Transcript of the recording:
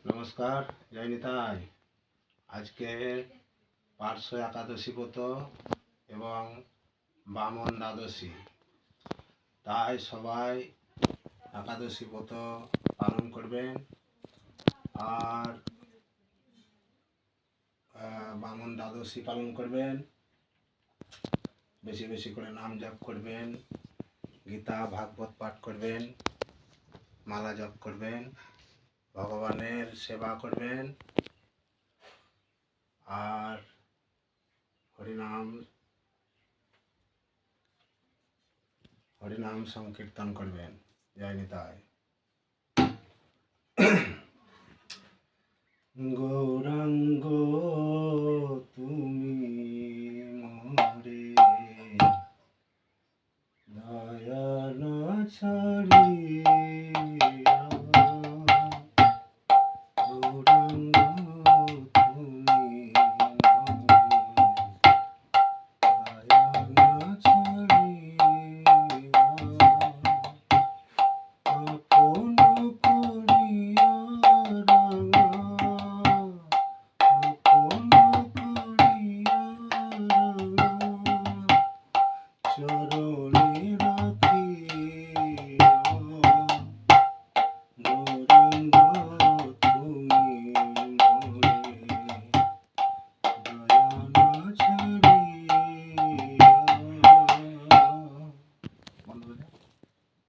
নমস্কার, জয় নিতাই। আজকে পার্শ্ব একাদশী ব্রত এবং বামন দ্বাদশী, তাই সবাই একাদশী ব্রত পালন করবেন আর বামন দ্বাদশী পালন করবেন। বেশি বেশি করে নাম জপ করবেন, গীতা ভাগবত পাঠ করবেন, মালা জপ করবেন, ভগবানের সেবা করবেন আর হরিনাম সংকীর্তন করবেন। জয় নিতাই।